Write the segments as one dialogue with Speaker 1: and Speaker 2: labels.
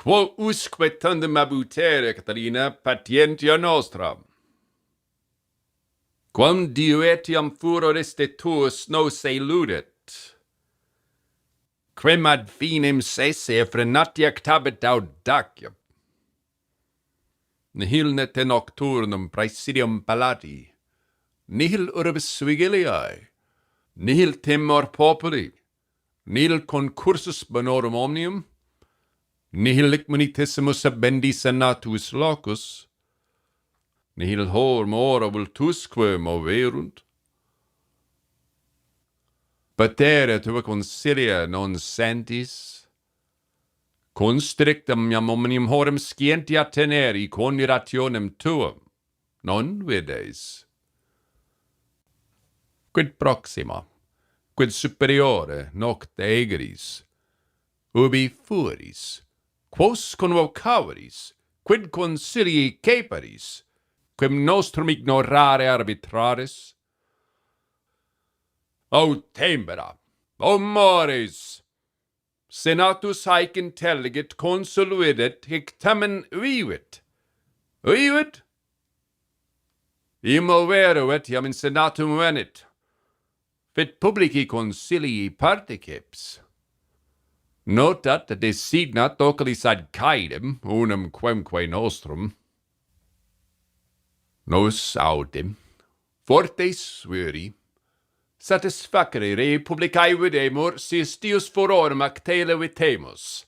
Speaker 1: Quousque tandem abutere, Catalina, patientia nostra. Quam diuetiam furor iste tuus nos eludet. Quem ad finem sese frenatiac tabet audacia. Nihil nete nocturnum praesidium palati, nihil urbis vigiliae, nihil temor populi, nihil concursus bonorum omnium, nihil licmunitissimus abendi senatus locus, nihil hor mora vultusque moverunt. Patere tua consilia non sentis, constrictam iam omnium horem scientia teneri conirationem tuam, non vides. Quid proxima, quid superiore nocte egeris, ubi fueris, quos convocaveris, quid consilii ceparis, quem nostrum ignorare arbitraris? O tempora, o mores, senatus haec intelligit consoluidet hic tamen vivit. Vivit? Imo veruet iam in senatum venit, fit publici consilii particips. Notat designat oculis ad caedem unum quemque nostrum. Nos audim, fortes viri, satisfacere re publicae videmur sis Deus fororum actele vitemus.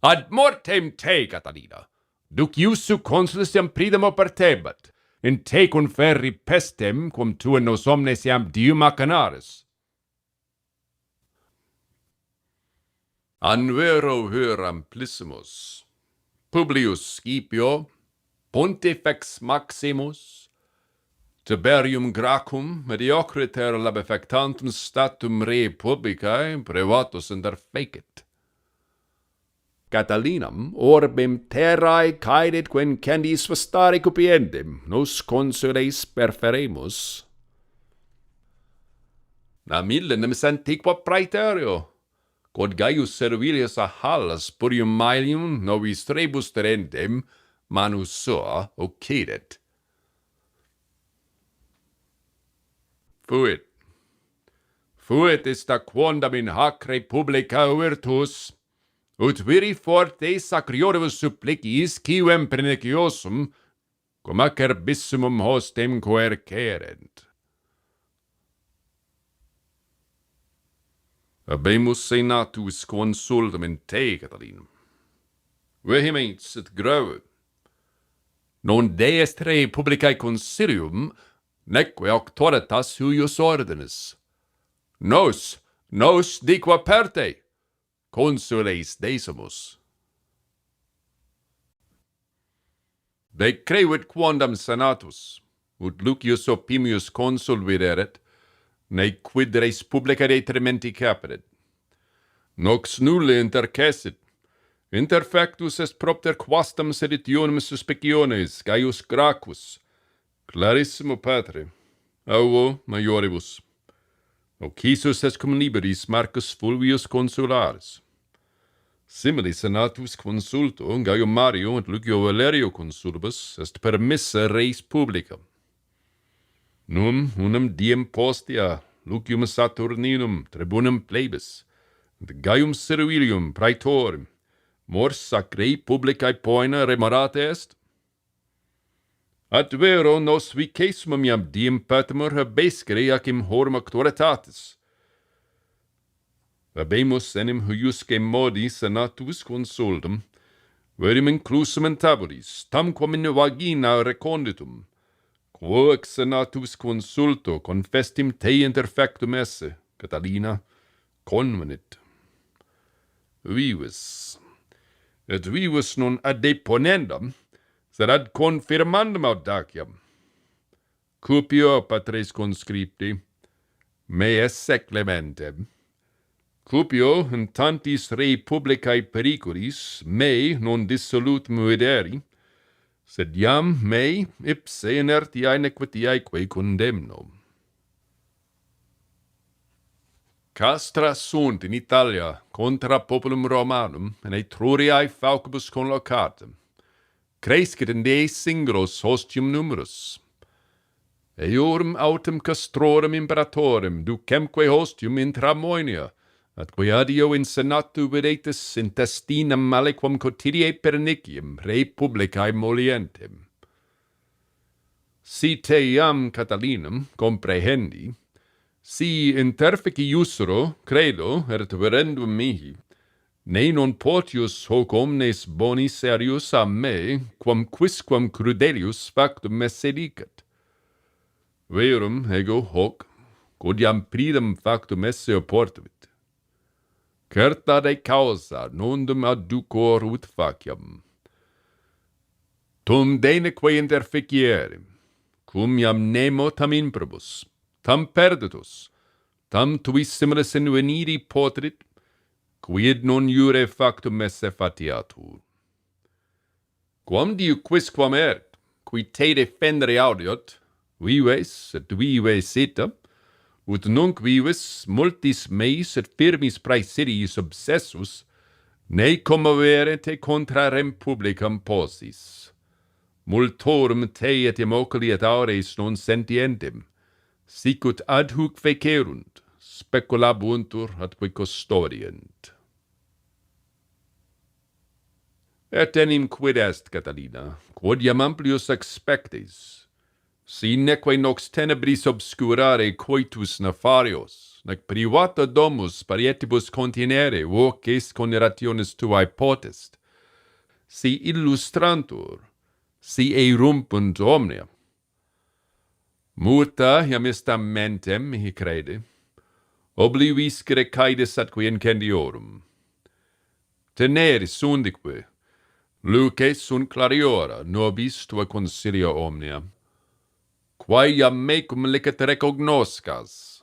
Speaker 1: Ad mortem te, Catalina, duc iussu consulis iam pridem opertebat, in te conferri pestem quum tua nos omnes iam dium acanaris. An vero vir amplissimus, Publius Scipio, Pontifex Maximus, Tiberium Gracchum mediocriter labefactantum statum rei publicae privatus interfecit. Catilinam orbem terrae caedit quencendis vestare cupiendem, nos consules perferemus. Namillenem antiqua praeterio, quod Gaius Servilius a Hallas purium maelium novis rebus terendem manus sua occidit. Fuit ista quondam in hac republica virtus, ut viri forte sacrioribus suppliciis quem perniciosum, cum ac herbissimum hostem coercerent. Habemus senatus consultum in te, Catalina. Vehemens et grave. Non deest rei publicae consilium, neque auctoritas huius ordinis. Nos diqua perte, consules decimus. Decrevit quondam senatus, ut Lucius Opimius consul videret, ne quid res publica detrimenti caperet. Nox nulle intercessit, interfectus est propter quastam seditionem suspiciones, Gaius Gracchus, clarissimo patre, auo maioribus. Occisus est cum liberis Marcus Fulvius consularis. Simili senatus consulto, Gaium Mario et Lucio Valerio consulibus, est permissa res publica. Num unum diem postea, Lucium Saturninum, tribunum plebis, et Gaium Servilium praetorium, mors sacri publicae poena remorate est? At vero nos vicesumum iam diem patimur habescere acim horum auctoritatis. Habemus enim huiusque modi senatus consultum, verim inclusum in tabulis, tamquam in vagina reconditum, quoque senatus consulto confestim te interfectum esse, Catalina, convenit. Vivus. Et vivus non ad deponendam, sed ad confirmandum audaciam. Cupio patres conscripti, me esse clementem. Cupio in tantis rei publicae periculis, me non dissolutum videri, sed iam me ipse inertiae nequitiaeque condemno. Castra sunt in Italia contra populum Romanum, in Etruriae faucibus conlocatum. Crescit in de singros hostium numerus. Eorum autem castrorum imperatorem ducemque hostium intra Moenia, atque adio in senatu videtis intestinam malequam cotidie pernicium rei publicae molientem. Si te iam Catalinam comprehendi, si interfici iusuro, credo, et verendum mihi, ne non potius hoc omnes boni serius a me, quam quisquam crudelius factum esse dicet. Verum ego hoc, quodiam pridem factum esse oportavit. Certa de causa nondum adducor ut faciam. Tum deneque interficierem, cum iam nemo tam improbus, tam perditus, tam tuis similis inveniri potrit, quid non iure factum esse fatiatur. Quam diu quisquam erit, qui te defendere audiot, vives et vives ita, ut nunc vivis multis meis et firmis praesidiis obsessus, ne commovere te contra rem publicam posis. Multorum te et oculi et aures non sentientem, sicut ad huc fecerunt, speculabuntur atque custodient. Et enim quid est, Catalina, quodiam amplius expectes, si neque nox tenebris obscurare coitus nefarios, nec privata domus parietibus continere voces conerationis tuae potest, si illustrantur, si erumpunt omnia. Multa iam istam mentem, mihi crede, obliviscere caedis atque incendiorum. Teneris undique, luces sunt clariora, nobis tua consilia omnia, quae iam mecum licet recognoscas.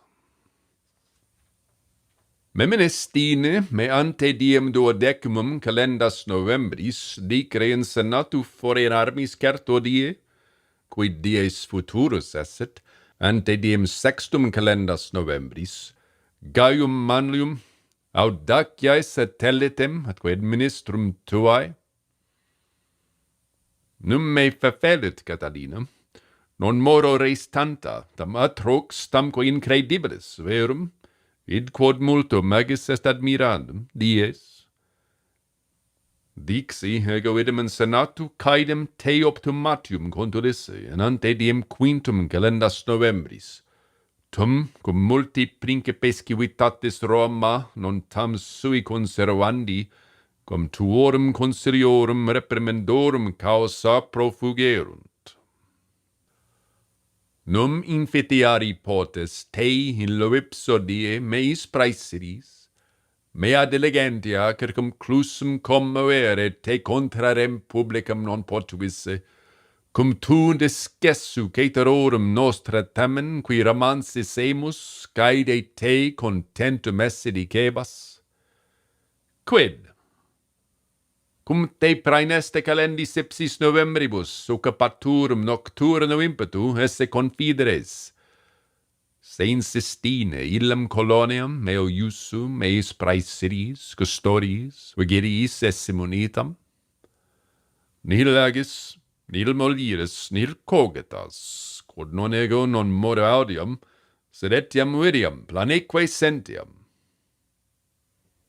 Speaker 1: Meminestine me ante diem duodecimum calendas Novembris dicere in senatu fore armis certo die, quid dies futurus esset, ante diem sextum calendas Novembris, Gaium Manlium, audaciae satellitem atque administrum tuae. Num me fefelit, Catalina, non moro res tanta, tam atrox tamque incredibilis, verum, id quod multo magis est admirandum, dies. Dixi ego idem in senatu caedem te optumatium contulisse, in ante diem quintum calendas Novembris, tum cum multi principes civitatis Roma non tam sui conservandi, cum tuorum consiliorum reprimendorum causa profugerunt. Num infitiari potes te in lo ipso die meis praesidis, mea diligentia circum clusum commovere te contra rem publicam non potuisse, cum tu discessu caeterorum nostra tamen qui romansis emus, caede te contentum esse dicebas? Quid? Cum te praeneste calendis ipsis Novembribus, succapaturum nocturno impetu, esse confideres. Se insistine illam coloniam, meo iusum, meis praesidis, custodis, vigiliis esse munitam? Nihil agis, nihil moliris, nihil cogitas, quod non ego non modo audiam, sed etiam vidiam, planeque sentiam.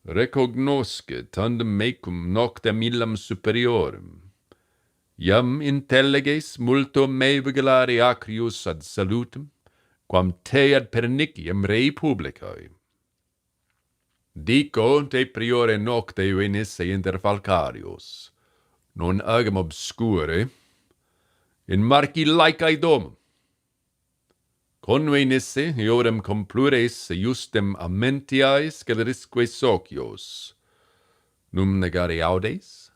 Speaker 1: Recognosce tandem mecum noctem illam superiorem. Iam intelleges multo me vigilare acrius ad salutem, quam te ad pernicium rei publicae. Dico te priore nocte venisse inter falcarios, non agam obscure, in marci laicae domum. Convenisse eodem complures justem amentiae scelerisque socios. Num negare audes?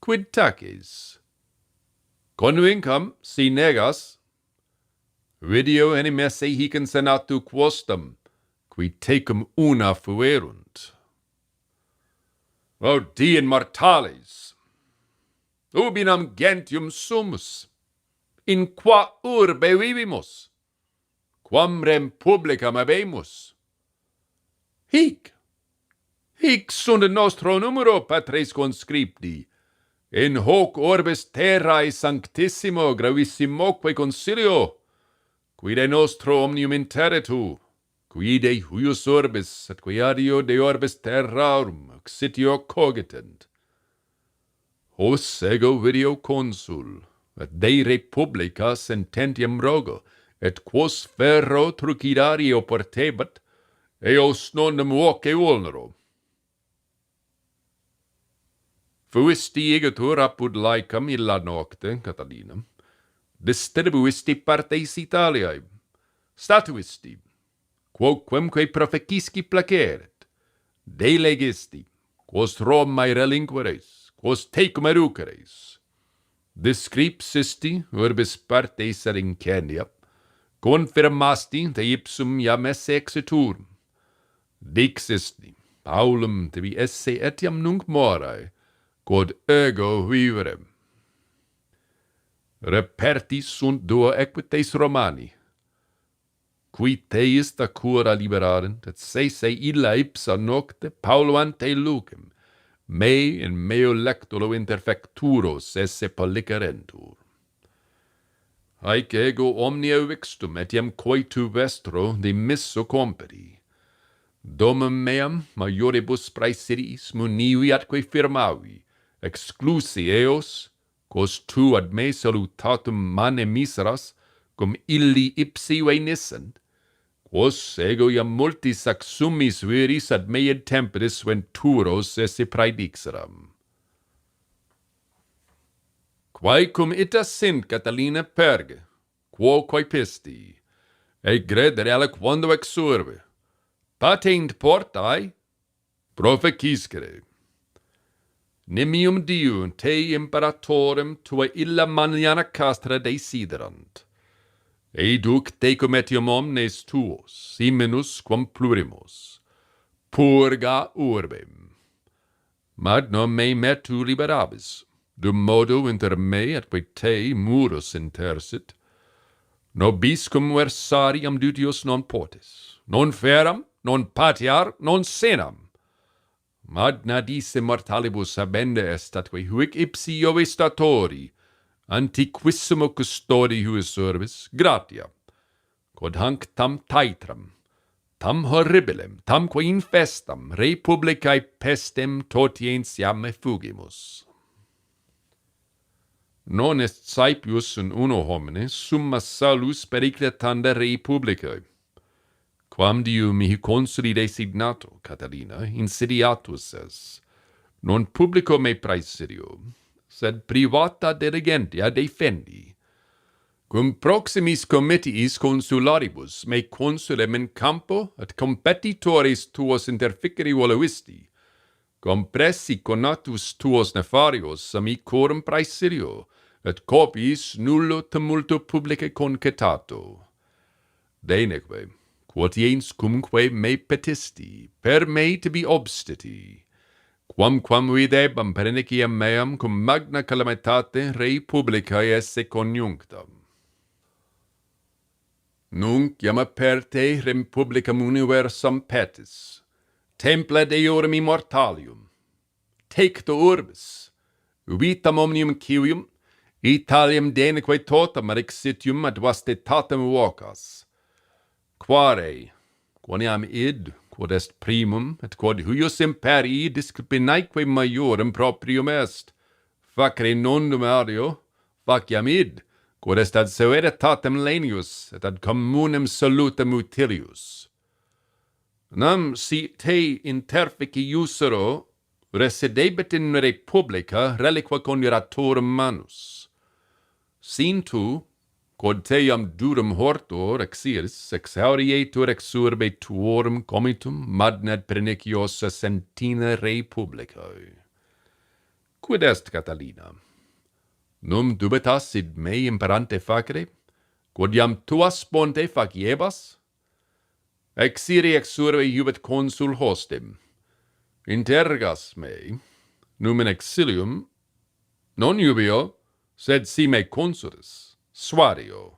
Speaker 1: Quid taces? Convincam, si negas, video enim esse hic in senatu quostum, qui tecum una fuerunt. O dien mortales! Ubinam gentium sumus, in qua urbe vivimus? Quam rem publicam habemus? Hic sunt nostro numero, patres conscripti, in hoc orbis terrae sanctissimo gravissimoque concilio, quide nostro omnium interitu, quide huius orbis et quiadio de orbis terrarum exitio cogitent. Hos ego video consul, et de republica sententiam rogo, et quos ferro trucidario portebat, eos nondum voce vulnero. Fuisti egetur apud laicam illa nocte, Catalina, distribuisti partes Italiae, statuisti, quoquemque proficisci placeret, delegisti, quos Romae relinqueres, quos tecum eruceres, descripsisti urbis partes ad incendia, confirmasti de ipsum iam esse exitur, dixisti, Paulum tibi esse etiam nunc morae, quod ego vivere. Repertis sunt duo equites Romani, qui te ista cura liberarent, et sese illa ipsa nocte Paulo ante lucem, me in meo lectolo interfecturos esse pollicerentur. Haec ego omnia vixtum etiam coitu vestro de misso competi. Domum meam maioribus praesidiis munivi atque firmavi, exclusi eos, quos tu ad me salutatum mane miseras, cum illi ipsi venissent, quos ego iam multis axumis viris ad me id temperis venturos esse praedixeram. Quae cum ita sint Catalina perge, quo pisti, et gredere aliquando exurbe, patent portae, proficiscere. Nimium diu te imperatorem tua illa maniana castra desiderant, educ tecum etium omnes tuos, siminus quam plurimus, purga urbem. Magnum me metu liberabis, dum modo inter me et te murus intersit, nobiscum versariam dutius non potis, non feram, non patiar, non senam. Magna disse mortalibus habende est atque huic ipsi Ove statori, antiquissimo custodi huis urbis, gratia, quod hanc tam taetram, tam horribilem, tamque infestam, republicae pestem totientiam effugimus. Non est saepius in uno homine summa salus pericletanda republicae. Quam diu mihi consuli designato, Catalina, insidiatus es, non publico me praesidio, sed privata diligentia defendi. Cum proximis comitiis consularibus me consulem in campo et competitores tuos interficere voluisti, compressi conatus tuos nefarios amicorum praesidio, et copiis nullo tumulto publice concitato. Deneque, quotiens cumque me petisti, per me tibi obstiti, quamquam videbam perniciam meam cum magna calamitate rei publicae esse conjunctam. Nunc iam aperte rem publicam universam petis, templa deorum immortalium, tecto urbis, vitam omnium civium, Italiam deneque totam ad exitium ad vastitatem vocas. Quare, quoniam id, quod est primum, et quod huius imperii disciplinaeque maiorem proprium est, facere non numerio, faciam id, quod est ad severitatem lenius, et ad communem salutem utilius. Nam si te interfici usero, residebit in republica reliqua conjuratorum manus. Sin tu, quod te iam durum hortor exiris, exhaurietur ex urbe tuorum comitum magnet perniciosa sentina republicae. Quid est, Catalina? Num dubitas id me imperante facere, quod iam tuas sponte faciebas? Exiri ex urbe jubet consul hostem. Intergas me, num in exilium, non jubio, sed si me consulis, suadio.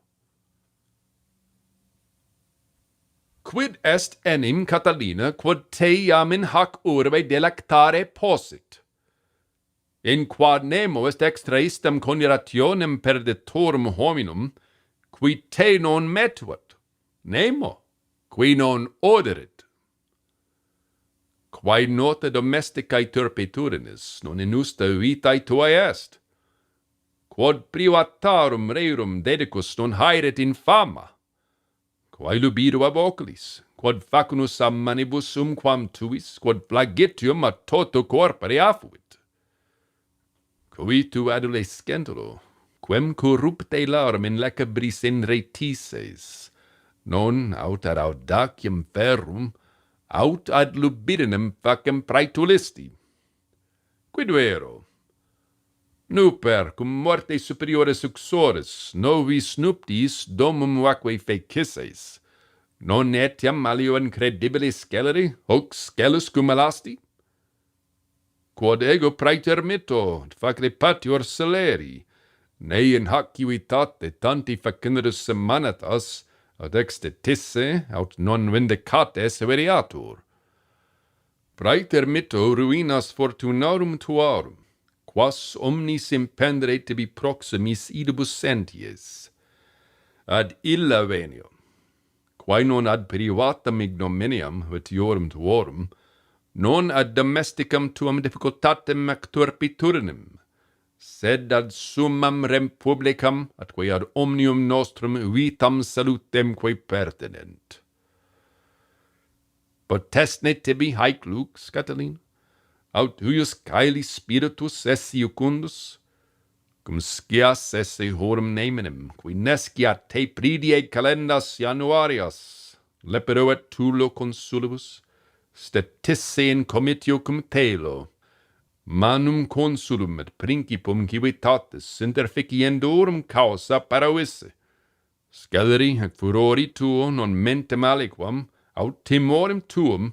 Speaker 1: quid est enim, Catalina, quod te iam in hac urbe delectare possit? In quod nemo est extra istam coniurationem perditorum hominum, qui te non metuat, nemo, qui non oderit. Quae nota domesticae turpitudines non in usta vitae tuae est? Quod privatarum rerum dedicus non haeret infama? Quae lubido ab oculis, quod facunus a manibus umquam tuis, quod flagitium a toto corpore affuit? Cui tu adolescentulo, quem corrupte larm in lecabris inretices, non aut ad audacium ferrum, aut ad libidinem facem praetulisti. Quid vero? Nuper cum morte superiores uxores, novis nuptis domum vaque fecisses, non etiam alio incredibilis sceleri, hoc scelus cum elasti? Quod ego praeter mitto, facere patior celeri, ne in hac civitate tanti facinderus semanatas, ad extitisse, aut non vindicate severiatur. Praeter mitto ruinas fortunarum tuarum, quas omnis impendere tibi proximis idibus senties. Ad illa venio, quae non ad privatam ignominiam vetiorum tuorum, non ad domesticam tuam difficultatem ac turpitudinem, sed ad summam rem publicam, atque ad omnium nostrum vitam salutemque pertinent. Potestne tibi haec lux, Catalina? Aut huius caeli spiritus esse iucundus? Cum scias esse horum nemenem, qui nesciat te pridie calendas januarias, lepero et tulo consulibus, statisse in comitio cum telo, manum consulum et principum civitatis interficiendorum causa paravisse, sceleri ac furori tuo non mentem aliquam, aut timorem tuum,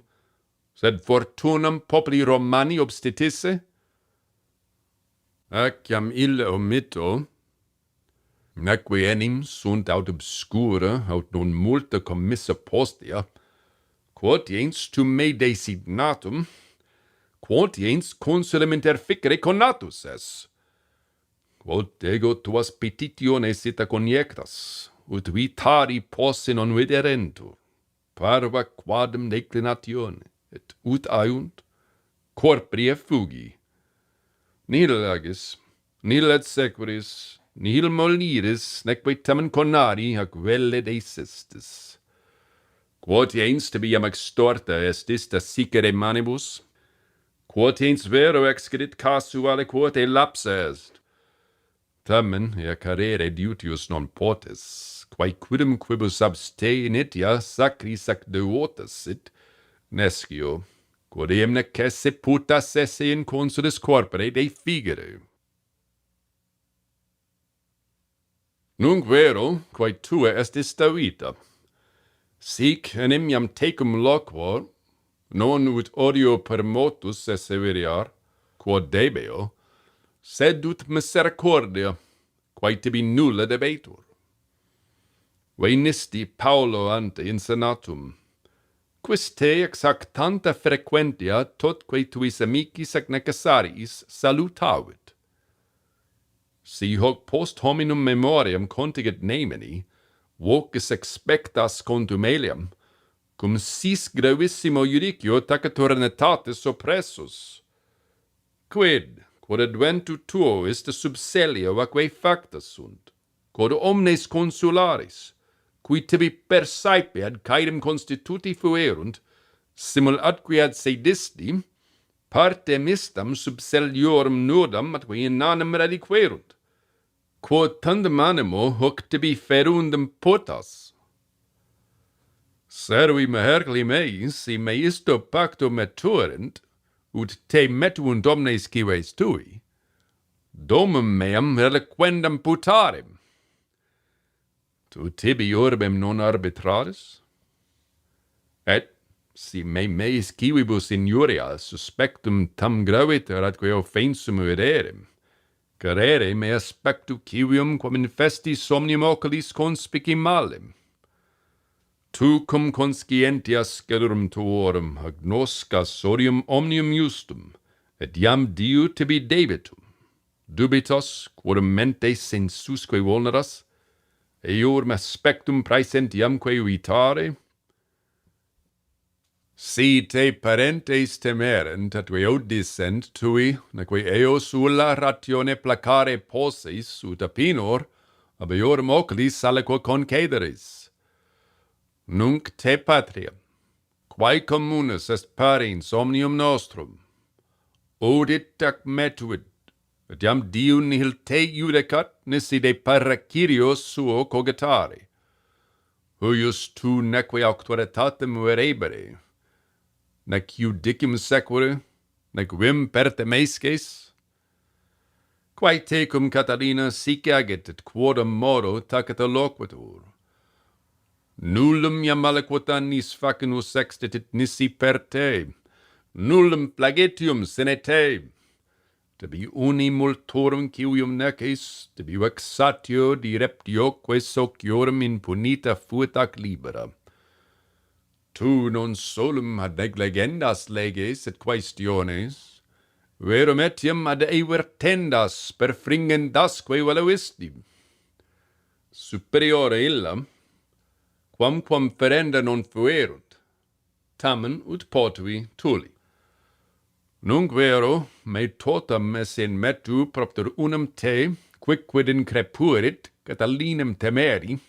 Speaker 1: sed fortunam populi Romani obstitisse? Acciam illa omitto, neque enim sunt aut obscura, aut non multa commissa postea, quotiens tu me designatum, quotiens consulem interficere conatus es. Quod ego tuas petitiones ita conjectas, ut vitari posse non viderentur, parva quadam declinatione, et ut aiunt, corpore fugi. Nihil agis, nihil et sequeris, nihil moliris, neque tamen conari ac velle desistis. Quotiens tibiam extorta est ista sicere manibus, quotiens vero excedit casu aliquote lapsa est. Tamen ea carere dutius non potes, quae quidem quibus abste initia sacris ac devotas sit, nescio, quod eam necesse putas esse in consulis corpore defigere. Nunc vero, quae tua est ista vita, sic enim iam tecum loquor, non ut odio per motus esse viriar, quod debeo, sed ut misericordia, quae tibi nulla debetur. Venisti Paulo ante in senatum, quis te ex hac tanta frequentia totque tuis amicis ac necessariis salutavit. Si hoc post hominum memoriam contigit nemini, vocis expectas contumeliam, cum sis gravissimo judicio tacetur netatis oppressus. Quid, quod adventu tuo ista subselio aquae facta sunt, quod omnes consularis, qui tibi per saepe ad caedem constituti fuerunt, simul atque ad sedisti, partem istam subseliorum nudam atque inanam radiquerunt, quod tandem animo hoc tibi ferundum potas. Servi mehercli meis, si me isto pacto metuerint, ut te metuunt omnes cives tui, domum meam reliquendam putarem. Tu tibi urbem non arbitraris? Et, si me meis civibus injuria suspectum tam graviter atque offensum viderem, carere me aspectu civium quam infestis somnium oculis conspici malem. Tu cum conscientia scelorum tuorum agnoscas sorium omnium justum, et iam Diu tibi debitum. Dubitos, quorum mente sensusque vulneras, eorum aspectum praesentiamque vitare? Si te parentes temerent atque odissent tui, neque eos ulla ratione placare possis, ut apinor, abeorum oculis aliquo concederis. Nunc te patria, quae communis est parens omnium nostrum, odit ac metuit, et iam Diu nihil te judicat, nisi de paracirios suo cogitare. Huius tu neque auctoritatem verebere, nec judicium sequere, nec vim pertemesces? Quae tecum, Catalina, sic agit et quodam modo tacita loquitur. Nullum iam aliquot annis facinus extitit nisi per te, nullum flagetium sine te. Tibi uni multorum civium neces, tibi vexatio direptioque sociorum impunita fuit ac libera. Tu non solum ad negligendas leges et quaestiones, verum etiam ad evertendas perfringendasque veloisti. Superiore illam, quamquam ferenda non fuerunt, tamen ut potui tuli. Nunc vero, me totam es in metu propter unum te, quicquid increpuerit, Catalinam temeri,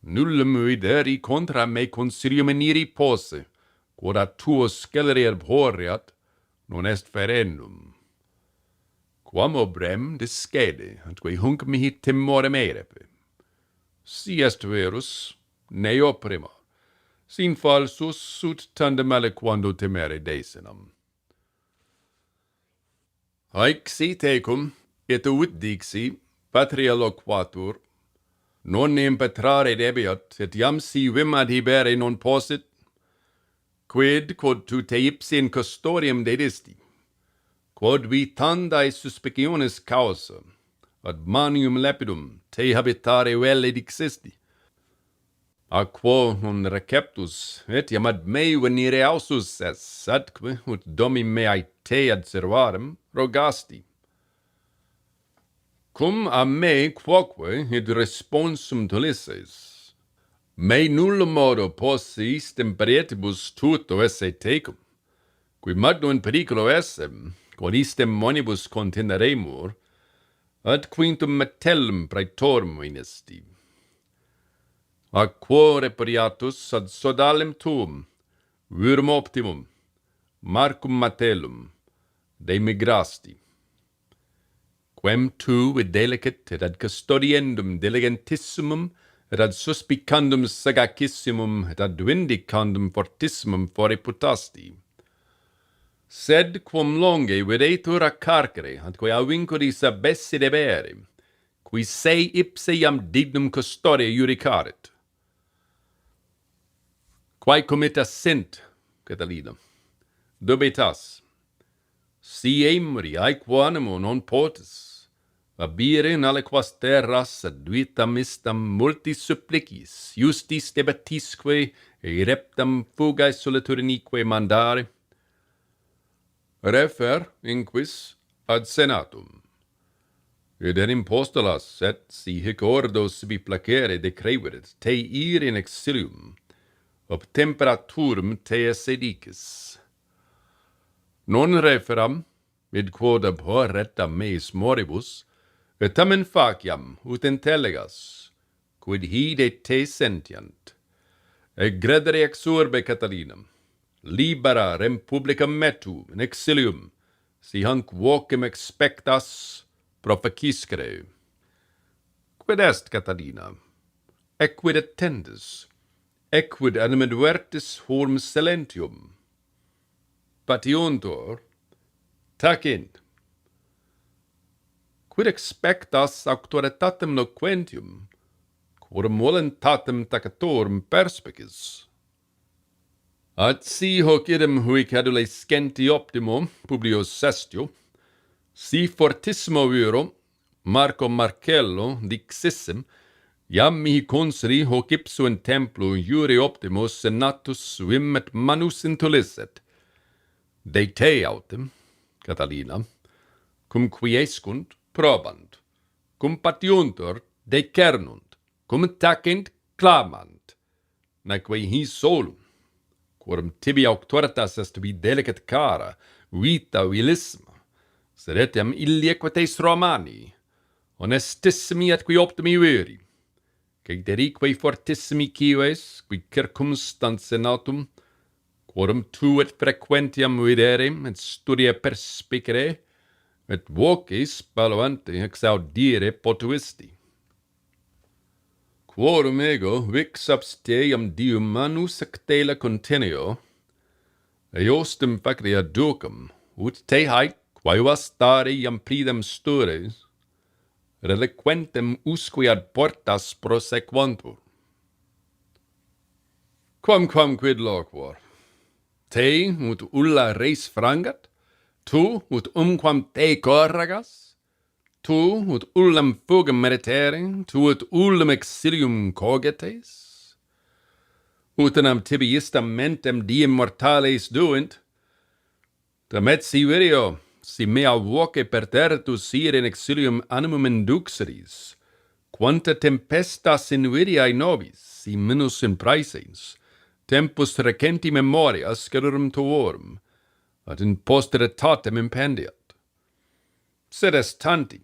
Speaker 1: nullum videri contra me consilium iniri posse, quod a tuo scelere abhorreat, non est ferendum. Quam obrem discede, atque hunc mihi timorem erepe. Si est verus, ne opprima, sin falsus ut tandem aliquando temere desinam. Haec si tecum, et ut dixi, patria loquatur, non impetrare debiat, et iam si vim adhibere non possit, quid quod tu te ipsi in custodiam dedisti, quod vi tandae suspicionis causa, ad manium lepidum te habitare velle dixisti, a quo non receptus, etiam ad me venire ausus es, atque ut domi meae te ad servarem, rogasti. Cum a me quoque id responsum tulisses, me nullum modo possi istem parietibus tuto esse tecum, qui magno in periculo essem, quod istem monibus contineremur, ad quintum metellum praetorum inesti. A quo repariatus ad sodalem tuum, virum optimum, Marcum Matellum, de migrasti. Quem tu videlicet et ad custodiendum diligentissimum et ad suspicandum sagacissimum et ad vindicandum fortissimum fore putasti. Sed quam longe videtur a carcere, atque a vinculis abesse debere, qui se ipse iam dignum custodia judicaret. Quae comitas sint, Catalina, dubitas, si emri aequo animo non potes, abire in aliquas terras ad vitam istam multi supplicis, justis debatisque e reptam fugae solitudinique mandare, refer inquis ad senatum. Id in impostolas et si hic ordo sibi placere decreverit te ir in exilium, ob temperaturum te esse dicis. Non referam, id quod abhorret a meis moribus, et tamen faciam ut intellegas, quid hide te sentiant. Egredere ex urbe Catalinam, libera rem publicam metu in exilium, si hanc vocem expectas profaciscere. Quid est, Catalina? Equid attendis? Equid animadvertis horum silentium? Patiuntur, tacint. Quid expectas auctoritatem loquentium, quorum voluntatem tacitorum perspicis? At si hoc idem huic adolescenti optimo, Publius Sestio, si fortissimo viro, Marco Marcello, dixissim, Iam mihi consri hoc ipso in templo iure optimus senatus vim et manus intulisset. De te autem, Catalina, cum quiescunt probant, cum patiuntur decernunt, cum tacent clamant, naque his solum, quorum tibi auctoritas est vi delicat cara, vita vilissima, sed etiam illequites Romani, honestissimi et qui optimi veri, que derique fortissimi cives, qui circumstant senatum, quorum tu et frequentiam videre, et studia perspicere, et vocis valuante exaudire potuisti. Quorum ego vix absteam dium manus actela conteneo, eostem facria ducum, ut te haec, quae vastare iam pridem stures, reliquentem usque ad portas prosequantur. Quamquam quid loquor? Te ut ulla res frangat? Tu ut umquam te corragas? Tu ut ullam fugam meritere? Tu ut ullam exilium cogites? Utinam tibi istam mentem diem mortales duint? Tamet si virio, si mea voce pertertus ire in exilium animum induxeris, quanta tempestas invidiae nobis, si minus in praesens, tempus recenti memorias scerurum tuorum, ad in posteritatem impendiat. Sed est tanti,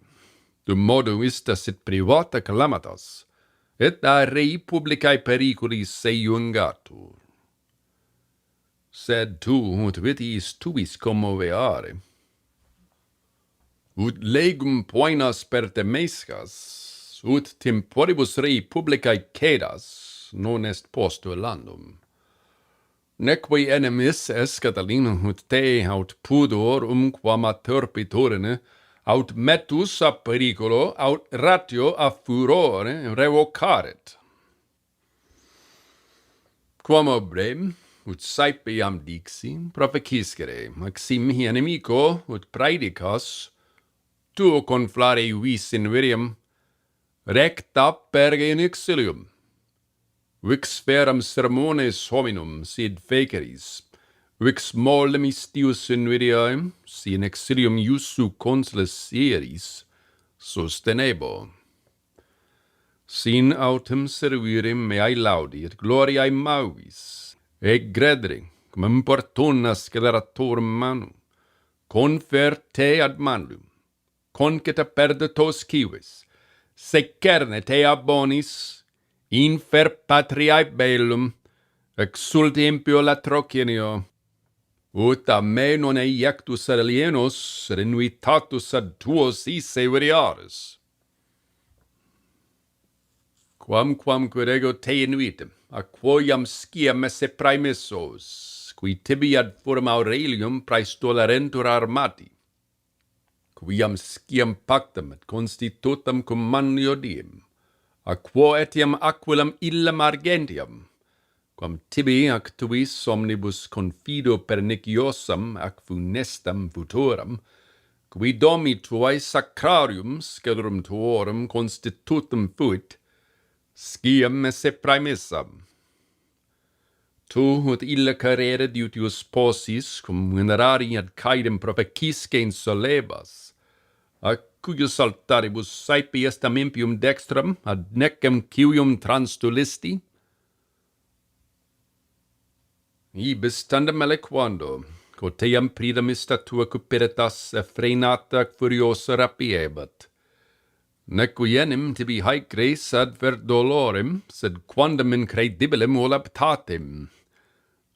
Speaker 1: dum modo ista sit privata calamitas, et a rei publicae periculis seiungatur. Sed tu ut vitis tuis commoveare, ut legum poenas per temescas, ut temporibus rei publicae cedas, non est postulandum. Neque enemis est, Catalina, ut te aut pudor umquam a turpiturine, aut metus a periculo, aut ratio a furore revocaret. Quam obrem, ut saepe iam dixi, proficiscere, maxi mihi inimico, ut praedicas, tuo conflare vis invidiam, recta perge in exilium. Vix veram sermones hominum, sid feceris, vix mollem istius invidiae, si in exilium iussu consules eris, sustenebo. Sin autem servirem meae laudi et gloriae mavis, et gredere, cum importunas sceleratorum manu, confer te ad mandum, concita perditos cives, secerne te abonis, infer patriae bellum, exulti impio latrocinio, ut a me non eiectus alienus, renuitatus ad tuos isse viriaris. Quamquam quid ego te invitem, a quoiam sciam esse praemissos, qui tibi ad forum Aurelium praestolerentur armati, quiam sciam pactam et constitutam cum mannio diem, a quo etiam aquilam illam argentiam, quam tibi ac tuis omnibus confido perniciosam ac funestam futuram, qui domi tuae sacrarium scelurum tuorum constitutum fuit, sciam esse praemissam. Tu ut illa carere diutius possis, cum venerari ad caedem proficisque insolebas, a cuius altaribus saepe estam impium dextram, ad necem civium transtulisti? Ibis tandem aliquando, coteam pridam ista tua cuperitas effrenata ac furiosa rapiebat. Neque enim tibi haec res ad ver dolorem, sed quandam incredibilem voluptatem.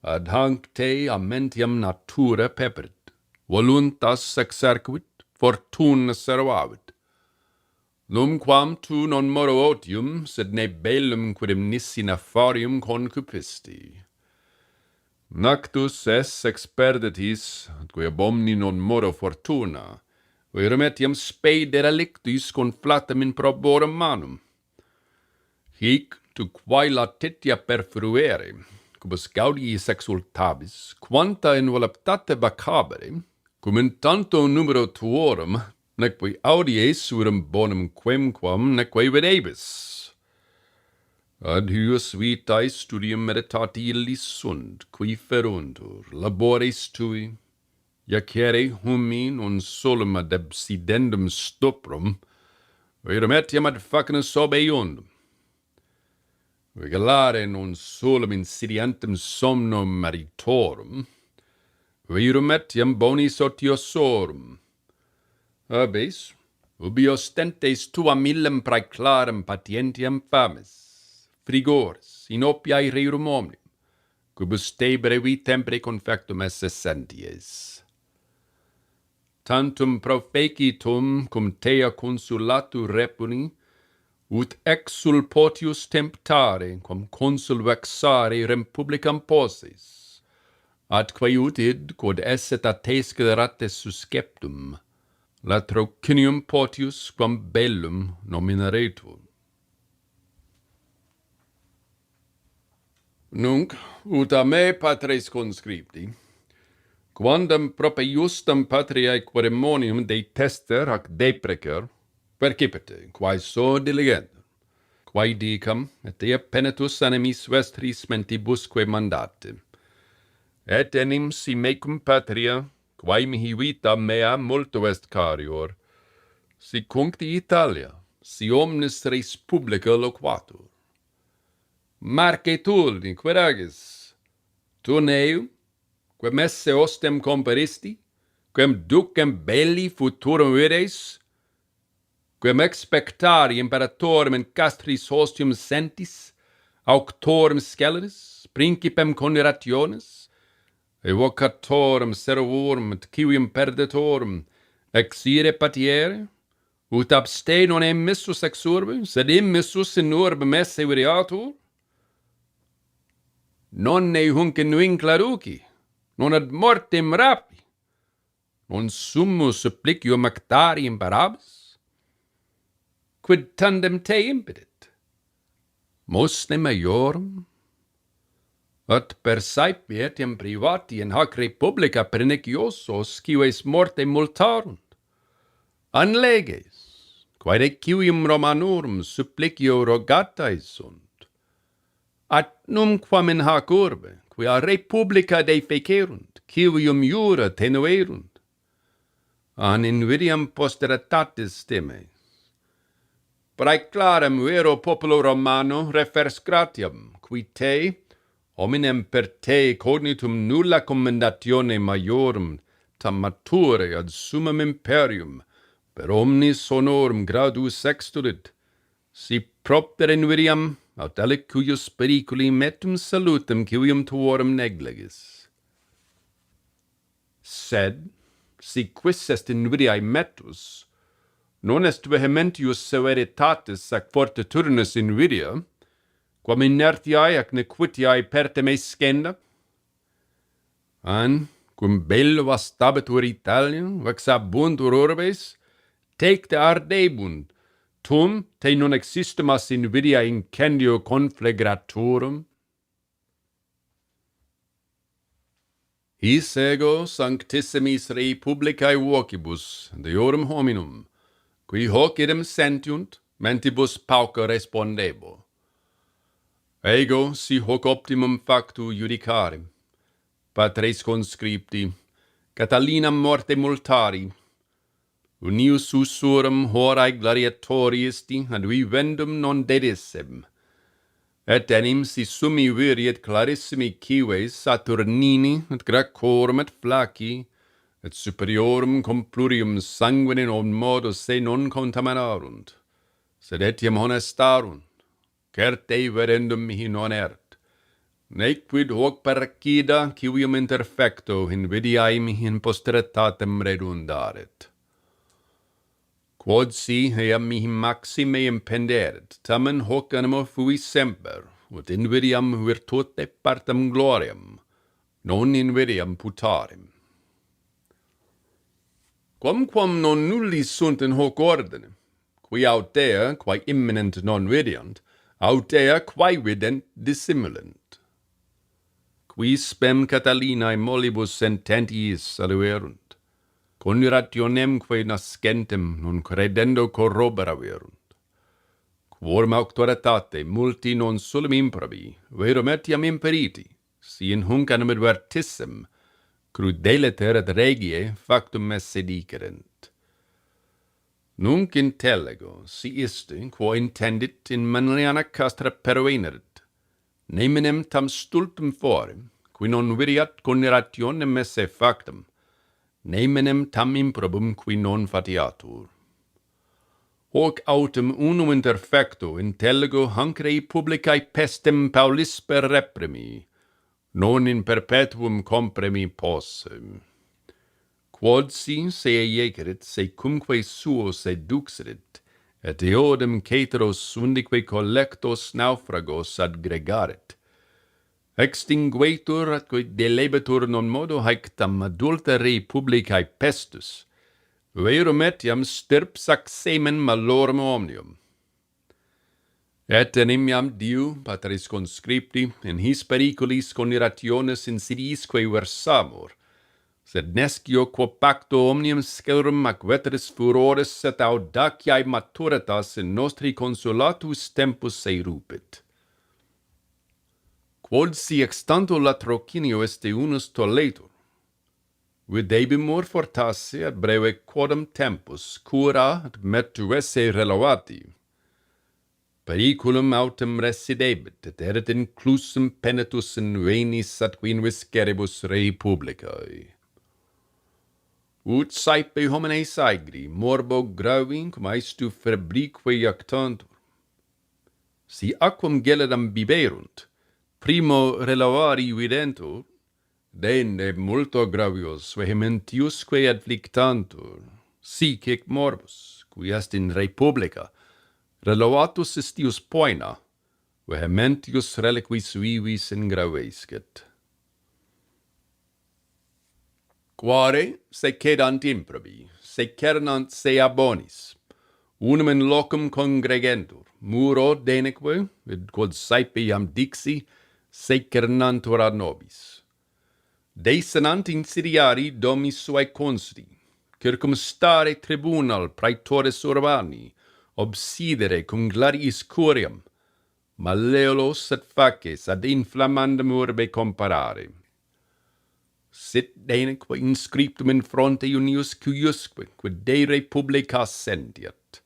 Speaker 1: Ad hanc te amentiam natura peperit, voluntas exercuit, fortuna servavit. Numquam tu non moro otium, sed ne bellum quidem nisi nefarium concupisti. Nactus es experditis, atque ab omni non moro fortuna, verum etiam spe derelictis conflatam in proborum manum. Hic tu quae latitia perfruere, cubus gaudiis exultabis, quanta in voluptate vacabere, cum in tanto numero tuorum, neque audies surum bonum quemquam neque videbis. Ad huius vitae studium meditati illis sunt, qui feruntur, labores tui, iacere humi non solum ad absidendum stuprum, verum etiam ad facinus obeiundum. Vigilare non solum insidiantem somnum maritorum, verum etiam bonis otiosorum. Abes, ubi ostentes tuam illum praeclarem patientiam fames, frigores, in opiae rerum omnium, quibus te brevi tempore confectum esse senties. Tantum profecitum cum tea consulatur repuni, ut exul potius temptare, quam consul vexare rem publicam possis, atque ut id, quod esset a te scelerate susceptum, latrocinium potius quam bellum nominaretur. Nunc, ut a me patres conscripti, quandam prope justam patriae queremonium de tester ac deprecer, percipite, quae so diligenter, quae dicam, et ea penitus animis vestris mentibusque mandate, et enim si mecum patria, quae mihi vita mea multo est carior, si cuncti Italia, si omnes res publica loquatur. Marce tulli, queragis, tu neum, quem esse ostem comperisti, quem ducem belli futurum vides, quem expectari imperatorem in castris hostium sentis, auctorem sceleris, principem conirationis, evocatorem servorum et civium perditorum, exire patiere, ut abste non emissus ex urbe, sed immissus in urbem esse videatur? Non ne hunc in vinclaruci, non ad mortem rapi, non summus supplicium actari imparabis? Quid tandem te impedit? Mos ne maiorum? At persaepi etiam privati in hac republica perniciosos cives morte multarunt. An leges, quae civium Romanorum supplicio rogatae sunt. At numquam in hac urbe, quia republica defecerunt, civium iura tenuerunt. An invidiam posteritatis times. Praeclarem vero populo Romano refers gratiam, qui te, hominem per te cognitum nulla commendatione maiorum tam mature ad summum imperium per omnis honorum gradus extulit, si propter invidiam aut alicuius periculi metum salutem civium tuorum negligis. Sed, si quis est invidiae metus, non est vehementius severitatis ac fortitudinus invidia, quam inertiae ac nequitiae pertem escenda? An, cum bello vastabitur Italia, vexabuntur urbes, tecte ardebunt, tum te non existimas invidia incendio conflagraturum? His ego sanctissimis rei publicae vocibus deorum hominum, qui hoc idem sentiunt, mentibus pauca respondebo. Ego si hoc optimum factu judicarem, patres conscripti, Catilinam morte multari, unius usurum horae gladiatori isti ad vivendum non dedissem, et enim si summi viri et clarissimi cives Saturnini et Gracorum et Flacci, et superiorum cum plurium sanguine non modo se non contaminarunt, sed etiam honestarunt, certe verendum mihi non ert, nequid hoc parcida civium interfecto invidiae mihi in posteritatem redundaret. Quod si eam mihi maxime impenderet, tamen hoc animo fui semper, ut invidiam virtute partem gloriam, non invidiam putarem. Quamquam non nulli sunt in hoc ordine, qui aut dea, quae imminent non vidiant, aut dea quae vident dissimulant. Qui spem Catalinae molibus sententiis aluerunt, conirationemque nascentem non credendo corroberaverunt. quorum auctoritate multi non solum improbi, verum etiam imperiti, si in hunc animid vertissem, crudeliter et regie factum esse dicerent. Nunc intellego, si iste, quo intendit in manliana castra peruenerit, neminem tam stultum forem, qui non viriat conerationem esse factum, neminem tam improbum qui non fatiatur. Hoc autem unum interfecto intellego hanc rei publicae pestem Paulis per reprimi, non in perpetuum compremi possem. Quod si se iecerit, se cumque suo seduxerit, et eodem ceteros undique collectos naufragos adgregaret, extinguetur atque delebetur non modo haec tam adulteri publicae pestus, verum etiam stirpsac semen malorum omnium. Et enimiam Diu, Patris conscripti, in his periculis conirationes insidiisque versamur, sed nescio quo pacto omnium scelrum ac veteris furores et audaciae maturitas in nostri consulatus tempus erupit. Quod si extanto latrocinio este unus tolletur, videbimur fortasse ad breve quodam tempus cura et metu esse relevati. Periculum autem residebit, et erit inclusum penitus in venis atque in visceribus rei publicae. Ut saepe homines aegri, morbo graving, cum aestu febrique iactantur. Si aquam gelidam biberunt, primo relevari videntur, dende multo gravios vehementiusque adflictantur, sic hic morbus, qui est in republica, relevatus estius poena, vehementius reliquis vivis ingravescet. Quare se cedant improbi, se cernant se abonis, unum in locum congregentur, muro deneque, id quod saepe iam dixi, se cernantur ad nobis. Desenant insidiari domis suae consti, circumstare tribunal praetores urbani, obsidere cum gladiis curiam, maleolos et faces ad inflammandum urbe comparare. Sit deneque inscriptum in fronte unius cuiusque, quid de republica sentiat.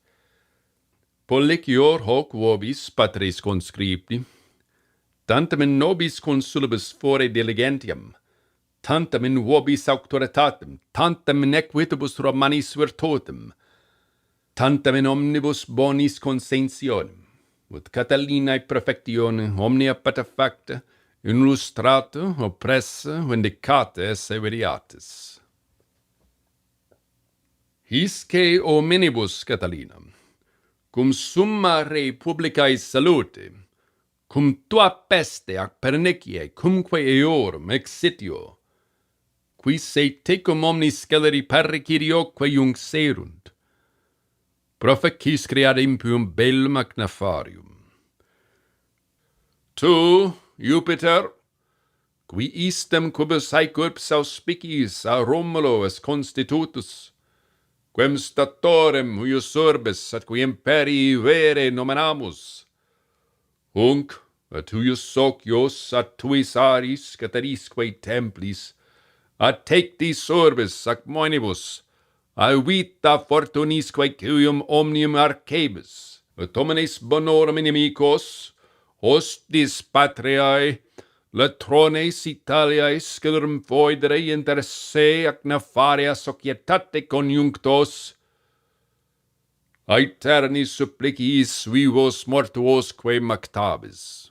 Speaker 1: Pollicior hoc vobis, patres conscripti, tantam in nobis consulibus fore diligentiam, tantam in vobis auctoritatem, tantam in equitibus Romanis virtutem, tantam in omnibus bonis consensionem, ut Catalinae perfectione omnia patefacta, illustrata, oppressa, vindicata esse veriatis. Hisce hominibus, Catalina, cum summa rei publicae salute, cum tua peste ac pernicie, cumque eorum exitio, qui se tecum omnis sceleri pericirioque iunxerunt, proficis creare impium bellum ac nefarium. Tu, Jupiter, qui istem cubus haec urbs auspicis a Romulo es constitutus, quem statorem huius urbis atque imperii vere nomenamus, hunc et huius socios at tuis aris caterisque templis, at tectis urbis ac moenibus, a vita fortunisque cuium omnium arcebis, et homines bonorum inimicos, hostis patriae, latrones Italiae scelrum foedere inter se ac nefaria societate conjunctos, aeternis suppliciis vivos mortuosque mactabis.